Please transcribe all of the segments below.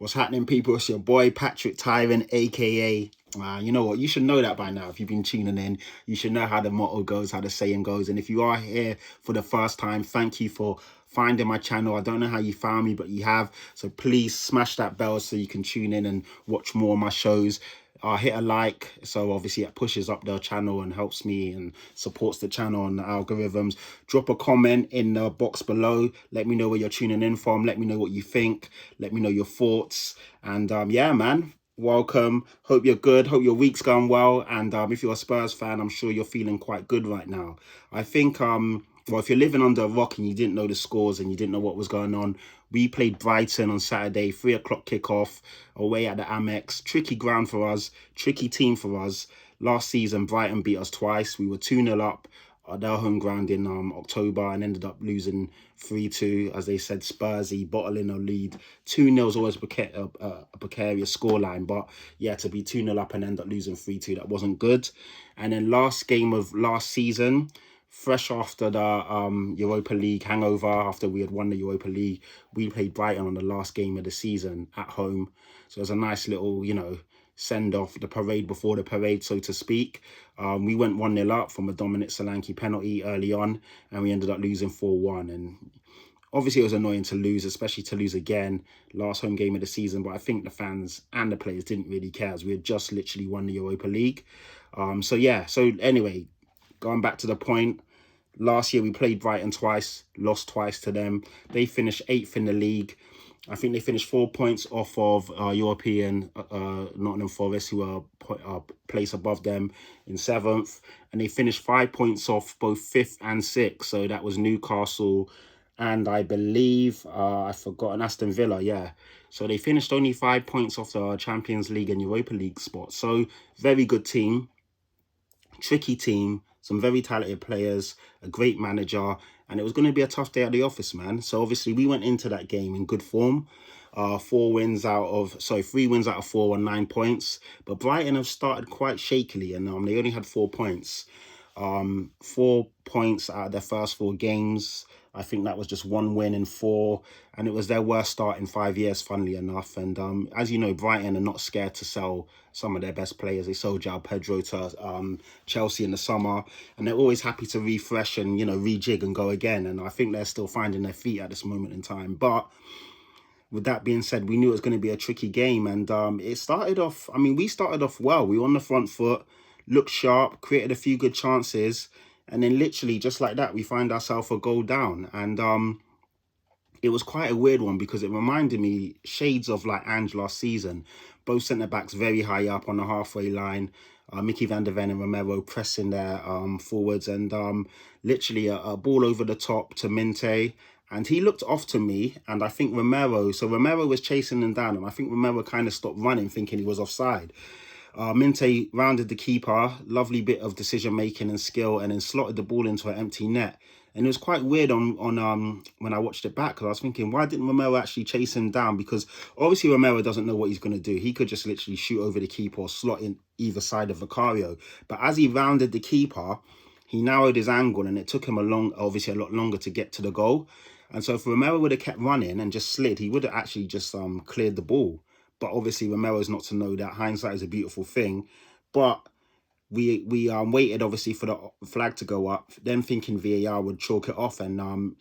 What's happening, people? It's your boy Patrick Tyrant, aka you know what? You should know that by now. If you've been tuning in, you should know how the motto goes, how the saying goes. And if you are here for the first time, thank you for finding my channel. I don't know how you found me, but you have. So please smash that bell so you can tune in and watch more of my shows. Hit a like, so obviously it pushes up the channel and helps me and supports the channel and the algorithms. Drop a comment in the box below. Let me know where you're tuning in from. Let me know what you think. Let me know your thoughts. And yeah, man, welcome. Hope you're good. Hope your week's gone well. And if you're a Spurs fan, I'm sure you're feeling quite good right now. I think well, if you're living under a rock and you didn't know the scores and you didn't know what was going on, we played Brighton on Saturday, 3 o'clock kickoff, away at the Amex. Tricky ground for us, tricky team for us. Last season, Brighton beat us twice. We were 2-0 up at their home ground in October and ended up losing 3-2. As they said, Spursy, bottling a lead. 2-0 is always a precarious scoreline, but yeah, to be 2-0 up and end up losing 3-2, that wasn't good. And then last game of last season, fresh after the Europa League hangover, after we had won the Europa League, we played Brighton on the last game of the season at home. So it was a nice little, send off, the parade before the parade, so to speak. We went 1-0 up from a Dominic Solanke penalty early on, and we ended up losing 4-1. And obviously it was annoying to lose, especially to lose again, last home game of the season. But I think the fans and the players didn't really care, as we had just literally won the Europa League. So anyway, going back to the point, last year we played Brighton twice, lost twice to them. They finished 8th in the league. I think they finished 4 points off of European Nottingham Forest, who are a place above them in 7th. And they finished 5 points off both 5th and 6th. So that was Newcastle and I believe, I've forgotten, Aston Villa, yeah. So they finished only 5 points off the Champions League and Europa League spot. So very good team. Tricky team, some very talented players, a great manager, and it was going to be a tough day at the office, man. So obviously we went into that game in good form. 3 wins out of 4 on 9 points. But Brighton have started quite shakily, and they only had 4 points. 4 points out of their first 4 games. I think that was just 1 win in 4, and it was their worst start in 5 years, funnily enough. And as you know, Brighton are not scared to sell some of their best players. They sold João Pedro to Chelsea in the summer, and they're always happy to refresh and, rejig and go again. And I think they're still finding their feet at this moment in time. But with that being said, we knew it was going to be a tricky game, and it started off, we started off well. We were on the front foot, looked sharp, created a few good chances, and then literally just like that, we find ourselves a goal down. And it was quite a weird one because it reminded me shades of like Ange last season. Both centre-backs very high up on the halfway line. Mickey van der Ven and Romero pressing their forwards, and literally a ball over the top to Minte. And he looked off to me, and I think Romero was chasing him down, and I think Romero kind of stopped running thinking he was offside. Minte rounded the keeper, lovely bit of decision-making and skill, and then slotted the ball into an empty net. And it was quite weird on when I watched it back, because I was thinking, why didn't Romero actually chase him down? Because obviously Romero doesn't know what he's going to do. He could just literally shoot over the keeper or slot in either side of Vicario. But as he rounded the keeper, he narrowed his angle, and it took him obviously a lot longer to get to the goal. And so if Romero would have kept running and just slid, he would have actually just cleared the ball. But obviously Romero's not to know that. Hindsight is a beautiful thing. But we waited obviously for the flag to go up, then thinking VAR would chalk it off, and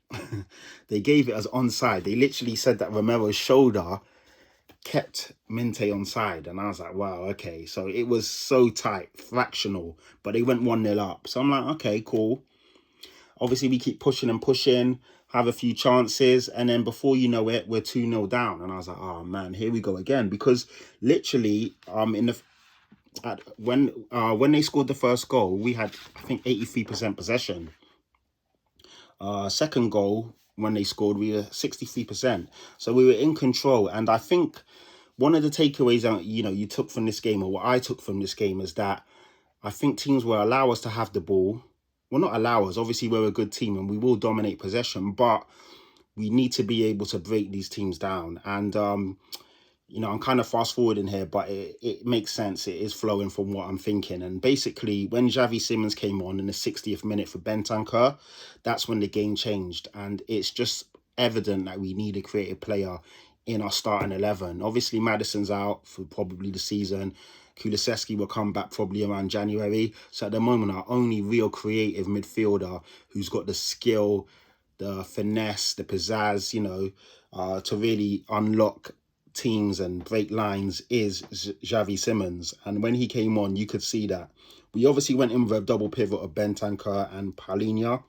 they gave it as onside. They literally said that Romero's shoulder kept Minte onside, and I was like, wow, okay. So it was so tight, fractional, but they went 1-0 up. So I'm like, okay, cool. Obviously we keep pushing and pushing, have a few chances, and then before you know it, we're 2-0 down. And I was like, oh man, here we go again. Because literally when they scored the first goal, we had, I think, 83% possession. Second goal, when they scored, we were 63%. So we were in control. And I think one of the takeaways you took from this game, or what I took from this game, is that I think teams will allow us to have the ball. Well, not allow us. Obviously, we're a good team and we will dominate possession, but we need to be able to break these teams down. And I'm kind of fast forwarding here, but it makes sense. It is flowing from what I'm thinking. And basically, when Xavi Simons came on in the 60th minute for Bentancur, that's when the game changed. And it's just evident that we need a creative player in our starting 11. Obviously, Maddison's out for probably the season. Kulusevski will come back probably around January. So at the moment, our only real creative midfielder who's got the skill, the finesse, the pizzazz, to really unlock teams and break lines is Xavi Simons. And when he came on, you could see that. We obviously went in with a double pivot of Bentancur and Palhinha.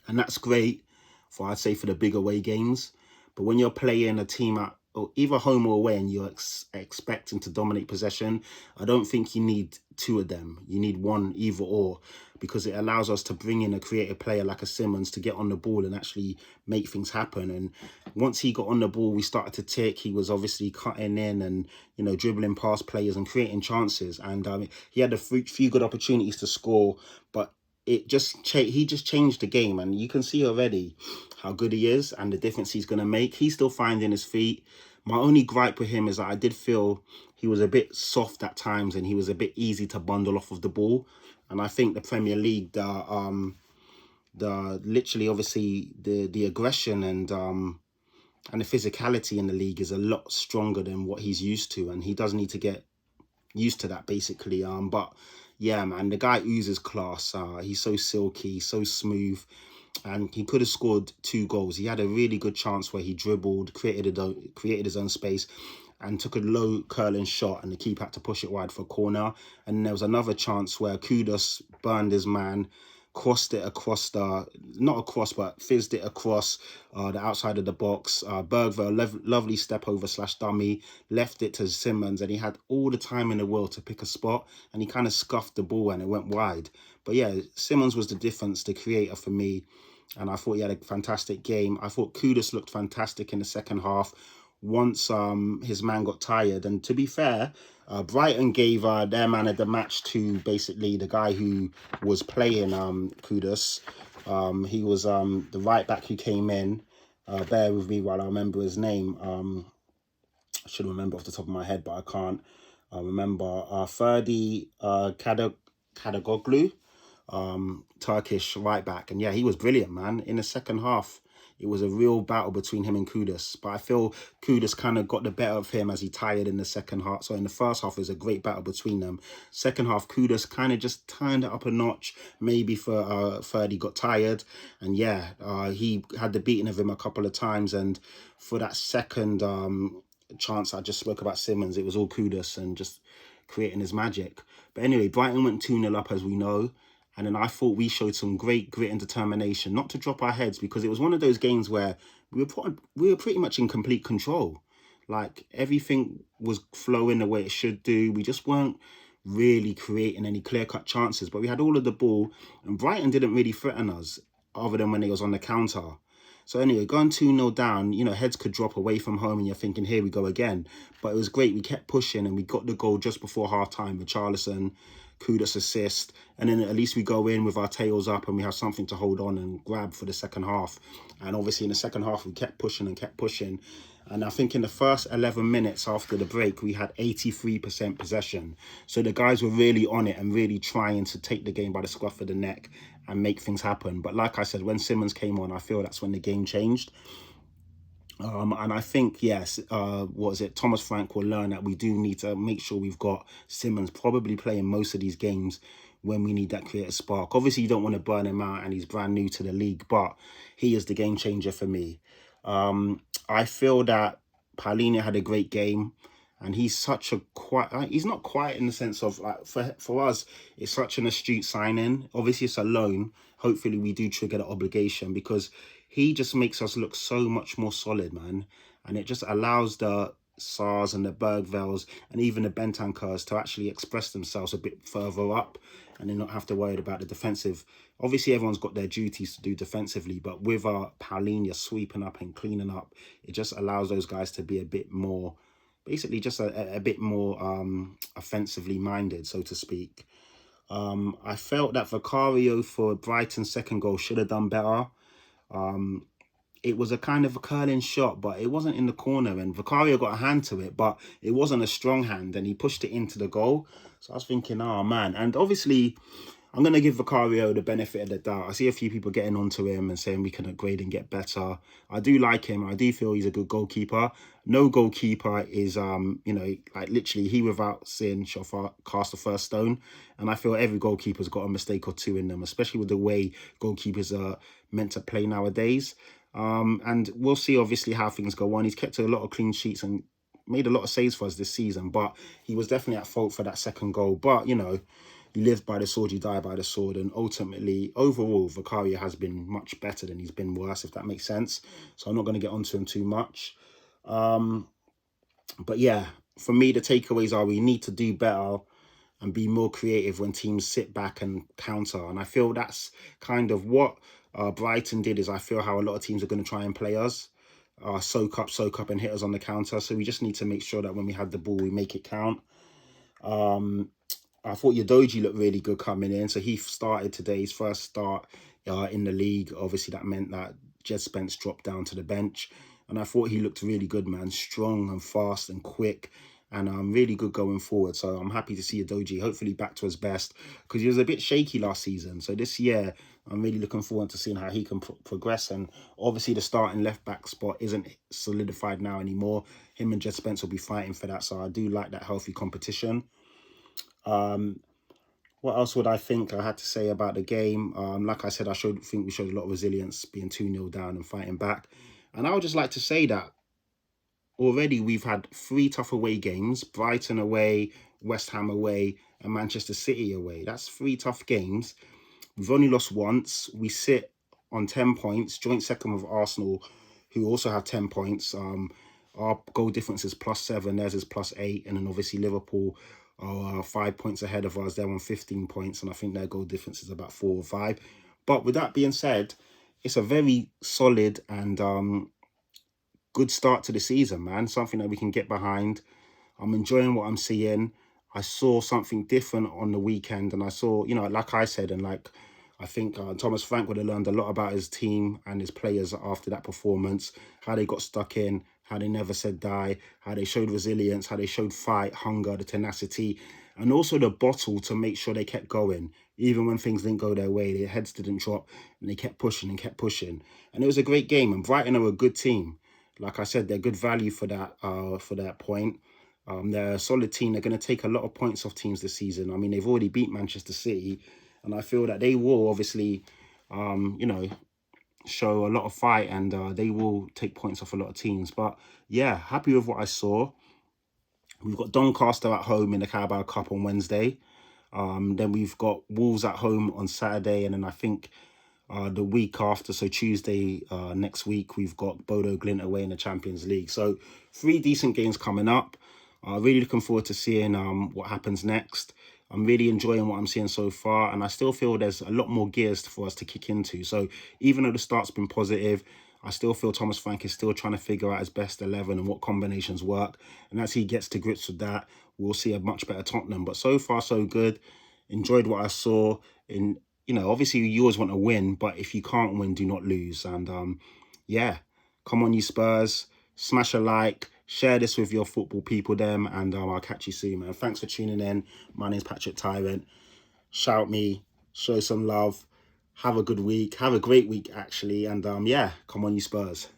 And that's great for, I'd say, for the big away games. But when you're playing a team at either home or away and you're expecting to dominate possession, I don't think you need two of them. You need one, either or, because it allows us to bring in a creative player like a Simmons to get on the ball and actually make things happen. And once he got on the ball, we started to tick. He was obviously cutting in and, dribbling past players and creating chances. And he had a few good opportunities to score, but he just changed the game, and you can see already how good he is and the difference he's going to make. He's still finding his feet. My only gripe with him is that I did feel he was a bit soft at times and he was a bit easy to bundle off of the ball. And I think the Premier League, literally obviously the aggression and the physicality in the league is a lot stronger than what he's used to, and he does need to get used to that basically. But yeah, man, the guy oozes class. He's so silky, so smooth, and he could have scored 2 goals. He had a really good chance where he dribbled, created his own space, and took a low curling shot, and the keeper had to push it wide for a corner. And there was another chance where Kudus burned his man, crossed it across fizzed it across the outside of the box. Bergville, lovely step over / dummy, left it to Simmons, and he had all the time in the world to pick a spot, and he kind of scuffed the ball and it went wide. But yeah, Simmons was the difference, the creator for me, and I thought he had a fantastic game. I thought Kudus looked fantastic in the second half once his man got tired. And to be fair, Brighton gave their man of the match to basically the guy who was playing Kudus. He was the right back who came in. Bear with me while I remember his name. I should remember off the top of my head, but I can't remember. Ferdi Kadagoglu, Turkish right back. And yeah, he was brilliant, man. In the second half, it was a real battle between him and Kudus. But I feel Kudus kind of got the better of him as he tired in the second half. So in the first half, it was a great battle between them. Second half, Kudus kind of just turned it up a notch. Maybe for Ferdi got tired. And yeah, he had the beating of him a couple of times. And for that second chance I just spoke about Simmons, it was all Kudus and just creating his magic. But anyway, Brighton went 2-0 up, as we know. And then I thought we showed some great grit and determination, not to drop our heads, because it was one of those games where we were pretty much in complete control. Like, everything was flowing the way it should do. We just weren't really creating any clear-cut chances, but we had all of the ball, and Brighton didn't really threaten us, other than when they was on the counter. So anyway, going 2-0 down, heads could drop away from home and you're thinking, here we go again. But it was great. We kept pushing and we got the goal just before half-time with Charlison, Kudus assist, and then at least we go in with our tails up and we have something to hold on and grab for the second half. And obviously in the second half, we kept pushing. And I think in the first 11 minutes after the break, we had 83% possession. So the guys were really on it and really trying to take the game by the scruff of the neck and make things happen. But like I said, when Simmons came on, I feel that's when the game changed. And I think, yes, Thomas Frank will learn that we do need to make sure we've got Simmons probably playing most of these games when we need that creative spark. Obviously, you don't want to burn him out and he's brand new to the league, but he is the game changer for me. I feel that Palhinha had a great game, and he's such a he's not quiet in the sense of, like, for us, it's such an astute signing. Obviously, it's a loan. Hopefully, we do trigger the obligation, because he just makes us look so much more solid, man. And it just allows the Sars and the Bergvilles and even the Bentancurs to actually express themselves a bit further up and then not have to worry about the defensive. Obviously, everyone's got their duties to do defensively, but with our Palhinha sweeping up and cleaning up, it just allows those guys to be a bit more, basically just a bit more offensively minded, so to speak. I felt that Vicario for Brighton's second goal should have done better. It was a kind of a curling shot, but it wasn't in the corner, and Vicario got a hand to it, but it wasn't a strong hand, and he pushed it into the goal. So I was thinking, oh man. And obviously I'm going to give Vicario the benefit of the doubt. I see a few people getting onto him and saying we can upgrade and get better. I do like him. I do feel he's a good goalkeeper. No goalkeeper is, like literally he without sin shall cast the first stone. And I feel every goalkeeper's got a mistake or two in them, especially with the way goalkeepers are meant to play nowadays. And we'll see obviously how things go on. He's kept a lot of clean sheets and made a lot of saves for us this season, but he was definitely at fault for that second goal. But, you live by the sword, you die by the sword. And ultimately, overall, Vicario has been much better than he's been worse, if that makes sense. So I'm not going to get onto him too much. But yeah, for me, the takeaways are we need to do better and be more creative when teams sit back and counter. And I feel that's kind of what Brighton did. Is I feel how a lot of teams are going to try and play us. Soak up and hit us on the counter. So we just need to make sure that when we have the ball, we make it count. I thought Udogie looked really good coming in. So he started today, his first start in the league. Obviously, that meant that Jed Spence dropped down to the bench. And I thought he looked really good, man. Strong and fast and quick. And really good going forward. So I'm happy to see Udogie hopefully back to his best, because he was a bit shaky last season. So this year, I'm really looking forward to seeing how he can progress. And obviously the starting left-back spot isn't solidified now anymore. Him and Jed Spence will be fighting for that. So I do like that healthy competition. What else would I think I had to say about the game? Like I said, think we showed a lot of resilience, being 2-0 down and fighting back. And I would just like to say that already we've had 3 tough away games: Brighton away, West Ham away, and Manchester City away. That's 3 tough games. We've only lost once. We sit on 10 points, joint second with Arsenal, who also have 10 points. Our goal difference is +7, theirs is +8, and then obviously Liverpool are 5 points ahead of us. They're on 15 points, and I think their goal difference is about 4 or 5. But with that being said, it's a very solid and good start to the season, man. Something that we can get behind. I'm enjoying what I'm seeing. I saw something different on the weekend, and I saw, like I said, and like I think Thomas Frank would have learned a lot about his team and his players after that performance, how they got stuck in, how they never said die, how they showed resilience, how they showed fight, hunger, the tenacity, and also the bottle to make sure they kept going. Even when things didn't go their way, their heads didn't drop, and they kept pushing and kept pushing. And it was a great game, and Brighton are a good team. Like I said, they're good value for that point. They're a solid team. They're going to take a lot of points off teams this season. I mean, they've already beat Manchester City, and I feel that they will obviously, show a lot of fight, and they will take points off a lot of teams. But yeah, happy with what I saw. We've got Doncaster at home in the Carabao Cup on Wednesday. Then we've got Wolves at home on Saturday, and then I think the week after, so Tuesday next week, we've got Bodo Glimt away in the Champions League. So 3 decent games coming up. Really looking forward to seeing what happens next. I'm really enjoying what I'm seeing so far, and I still feel there's a lot more gears for us to kick into. So even though the start's been positive, I still feel Thomas Frank is still trying to figure out his best 11 and what combinations work. And as he gets to grips with that, we'll see a much better Tottenham. But so far, so good. Enjoyed what I saw. Obviously you always want to win, but if you can't win, do not lose. And yeah, come on, you Spurs. Smash a like. Share this with your football people, and I'll catch you soon, man. Thanks for tuning in. My name's Patrick Tyrant. Shout me, show some love. Have a good week. Have a great week, actually. And yeah, come on, you Spurs.